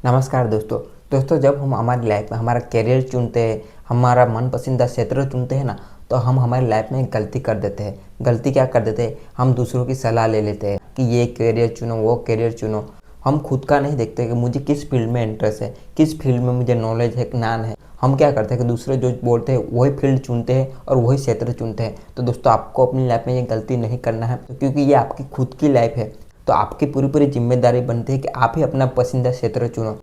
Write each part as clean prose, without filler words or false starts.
नमस्कार दोस्तों। जब हम हमारी लाइफ में हमारा करियर चुनते हैं, हमारा मन पसंदीदा क्षेत्र चुनते हैं ना, तो हम हमारी लाइफ में एक गलती कर देते हैं। गलती क्या कर देते हैं? हम दूसरों की सलाह ले लेते हैं कि ये करियर चुनो, वो करियर चुनो। हम खुद का नहीं देखते कि मुझे किस फील्ड में इंटरेस्ट है, किस फील्ड में मुझे नॉलेज है, ज्ञान है। हम क्या करते हैं कि दूसरे जो बोलते हैं वही फील्ड चुनते हैं और वही क्षेत्र चुनते हैं। तो दोस्तों, आपको अपनी लाइफ में ये गलती नहीं करना है, क्योंकि ये आपकी खुद की लाइफ है। तो आपकी पूरी पूरी जिम्मेदारी बनती है कि आप ही अपना पसंदीदा क्षेत्र चुनो।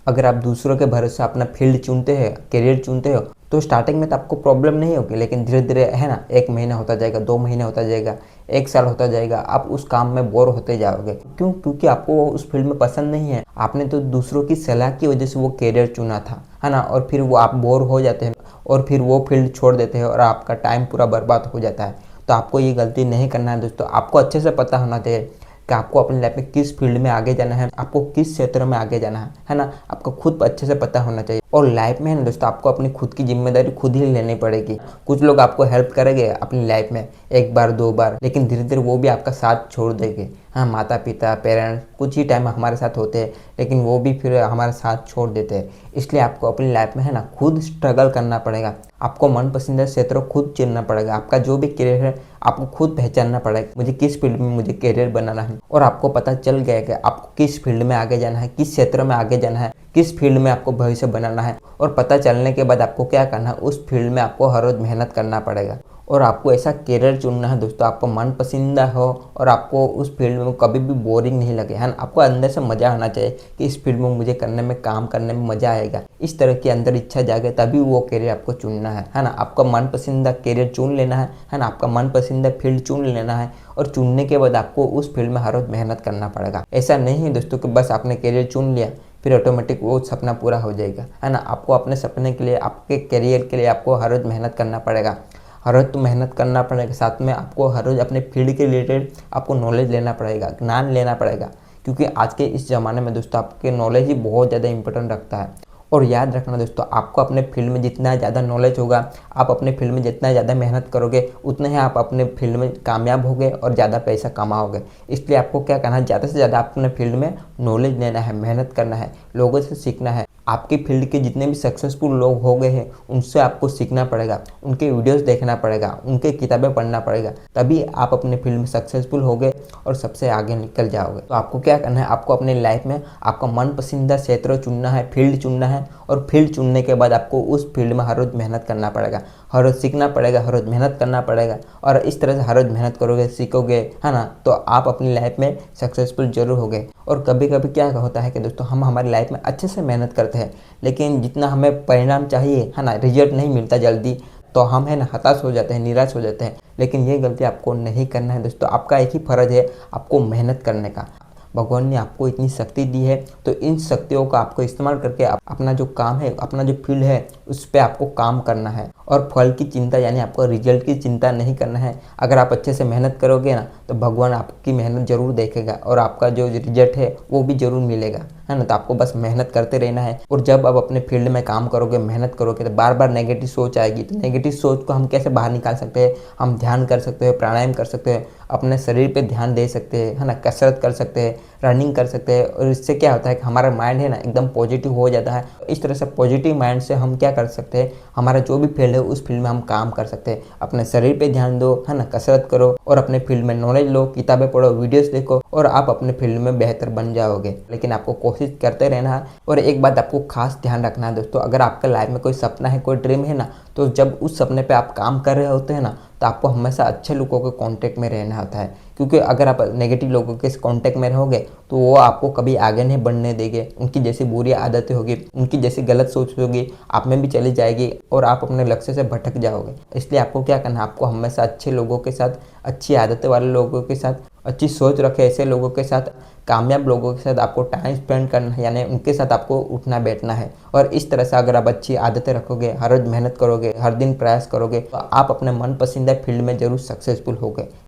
अगर आप दूसरों के भरोसे अपना फील्ड चुनते हैं, करियर चुनते हो, तो स्टार्टिंग में तो आपको प्रॉब्लम नहीं होगी, लेकिन धीरे धीरे है ना, 1 महीना होता जाएगा, 2 महीने होता जाएगा, 1 साल होता जाएगा, आप उस काम में बोर होते जाओगे। क्यों? क्योंकि आपको वो उस फील्ड में पसंद नहीं है। आपने तो दूसरों की सलाह की वजह से वो करियर चुना था, है ना। और फिर वो आप बोर हो जाते हैं और फिर वो फील्ड छोड़ देते हैं और आपका टाइम पूरा बर्बाद हो जाता है। तो आपको ये गलती नहीं करना है दोस्तों। आपको अच्छे से पता होना चाहिए कि आपको अपनी लाइफ में किस फील्ड में आगे जाना है, आपको किस क्षेत्र में आगे जाना है ना। आपको खुद अच्छे से पता होना चाहिए। और लाइफ में है ना दोस्तों, आपको अपनी खुद की जिम्मेदारी खुद ही लेनी पड़ेगी। कुछ लोग आपको हेल्प करेंगे अपनी लाइफ में 1 बार 2 बार, लेकिन धीरे धीरे वो भी आपका साथ छोड़ देंगे। हाँ, माता पिता, पेरेंट्स कुछ ही टाइम हमारे साथ होते हैं, लेकिन वो भी फिर हमारे साथ छोड़ देते हैं। इसलिए आपको अपनी लाइफ में है ना खुद स्ट्रगल करना पड़ेगा। आपको मन पसंदीदा क्षेत्र खुद चुनना पड़ेगा। आपका जो भी करियर है आपको खुद पहचानना पड़ेगा, मुझे किस फील्ड में मुझे करियर बनाना है। और आपको पता चल गया कि आपको किस फील्ड में आगे जाना है, किस क्षेत्र में आगे जाना है, किस फील्ड में आपको भविष्य बनाना है। और पता चलने के बाद आपको क्या करना है, उस फील्ड में आपको हर रोज मेहनत करना पड़ेगा। और आपको ऐसा करियर चुनना है दोस्तों, आपको मन पसंदीदा हो और आपको उस फील्ड में कभी भी बोरिंग नहीं लगे, है ना। आपको अंदर से मज़ा आना चाहिए कि इस फील्ड में मुझे करने में, काम करने में मज़ा आएगा। इस तरह की अंदर इच्छा जागे, तभी वो करियर आपको चुनना है ना। आपका मन पसंदीदा करियर चुन लेना है ना। आपका मन पसंदीदा फील्ड चुन लेना है और चुनने के बाद आपको उस फील्ड में हर रोज मेहनत करना पड़ेगा। ऐसा नहीं है दोस्तों कि बस आपने करियर चुन लिया फिर ऑटोमेटिक वो सपना पूरा हो जाएगा, है ना। आपको अपने सपने के लिए, आपके करियर के लिए आपको हर रोज मेहनत करना पड़ेगा। हर रोज तो मेहनत करना पड़ेगा, साथ में आपको हर रोज अपने फील्ड के रिलेटेड आपको नॉलेज लेना पड़ेगा, ज्ञान लेना पड़ेगा। क्योंकि आज के इस ज़माने में दोस्तों आपके नॉलेज ही बहुत ज़्यादा इंपॉर्टेंट रखता है। और याद रखना दोस्तों, आपको अपने फील्ड में जितना ज़्यादा नॉलेज होगा, आप अपने फील्ड में जितना ज़्यादा मेहनत करोगे, उतने ही आप अपने फील्ड में कामयाब होगे और ज़्यादा पैसा कमाओगे। इसलिए आपको क्या करना है, ज़्यादा से ज़्यादा अपने फील्ड में नॉलेज लेना है, मेहनत करना है, लोगों से सीखना है। आपकी फील्ड के जितने भी सक्सेसफुल लोग हो गए हैं उनसे आपको सीखना पड़ेगा, उनके वीडियोस देखना पड़ेगा, उनके किताबें पढ़ना पड़ेगा, तभी आप अपने फील्ड में सक्सेसफुल होगे और सबसे आगे निकल जाओगे। तो आपको क्या करना है, आपको अपनी लाइफ में आपका मन पसंदीदा क्षेत्र चुनना है, फील्ड चुनना है। और फील्ड चुनने के बाद आपको उस फील्ड में हर रोज मेहनत करना पड़ेगा, हर रोज सीखना पड़ेगा, हर रोज मेहनत करना पड़ेगा। और इस तरह से हर रोज मेहनत करोगे, सीखोगे, है ना, तो आप अपनी लाइफ में सक्सेसफुल जरूर होगे। और कभी कभी क्या होता है कि दोस्तों, हम हमारी लाइफ में अच्छे से मेहनत करते हैं, लेकिन जितना हमें परिणाम चाहिए, है ना, रिजल्ट नहीं मिलता जल्दी, तो हम है ना हताश हो जाते हैं, निराश हो जाते हैं। लेकिन ये गलती आपको नहीं करना है दोस्तों। आपका एक ही फ़र्ज़ है, आपको मेहनत करने का। भगवान ने आपको इतनी शक्ति दी है, तो इन शक्तियों का आपको इस्तेमाल करके अपना जो काम है, अपना जो फील्ड है, उस पर आपको काम करना है। और फल की चिंता, यानी आपको रिजल्ट की चिंता नहीं करना है। अगर आप अच्छे से मेहनत करोगे ना, तो भगवान आपकी मेहनत जरूर देखेगा और आपका जो रिजल्ट है वो भी जरूर मिलेगा, है ना। तो आपको बस मेहनत करते रहना है। और जब आप अपने फील्ड में काम करोगे, मेहनत करोगे, तो बार बार नेगेटिव सोच आएगी। तो नेगेटिव सोच को हम कैसे बाहर निकाल सकते हैं? हम ध्यान कर सकते हैं, प्राणायाम कर सकते हैं, अपने शरीर पे ध्यान दे सकते हैं, है ना, कसरत कर सकते हैं, रनिंग कर सकते हैं। और इससे क्या होता है कि हमारा माइंड है ना एकदम पॉजिटिव हो जाता है। इस तरह से पॉजिटिव माइंड से हम क्या कर सकते हैं, हमारा जो भी फील्ड है उस फील्ड में हम काम कर सकते हैं। अपने शरीर पे ध्यान दो, है ना, कसरत करो और अपने फील्ड में नॉलेज लो, किताबें पढ़ो, वीडियोस देखो, और आप अपने फील्ड में बेहतर बन जाओगे। लेकिन आपको कोशिश करते रहना है। और एक बात आपको खास ध्यान रखना है दोस्तों, अगर आपके लाइफ में कोई सपना है, कोई ड्रीम है ना, तो जब उस सपने पे आप काम कर रहे होते हैं ना, तो आपको हमेशा अच्छे लोगों के कांटेक्ट में रहना होता है। क्योंकि अगर आप नेगेटिव लोगों के कांटेक्ट में रहोगे तो वो आपको कभी आगे नहीं बढ़ने देंगे। उनकी जैसी बुरी आदतें होगी, उनकी जैसी गलत सोच होगी, आप में भी चली जाएगी और आप अपने लक्ष्य से भटक जाओगे। इसलिए आपको क्या करना है, आपको हमेशा अच्छे लोगों के साथ, अच्छी आदतें वाले लोगों के साथ, अच्छी सोच रखे ऐसे लोगों के साथ, कामयाब लोगों के साथ आपको टाइम स्पेंड करना है, यानी उनके साथ आपको उठना बैठना है। और इस तरह से अगर आप अच्छी आदतें रखोगे, हर रोज मेहनत करोगे, हर दिन प्रयास करोगे, तो आप अपने मन पसंदीदा फील्ड में जरूर सक्सेसफुल होगे।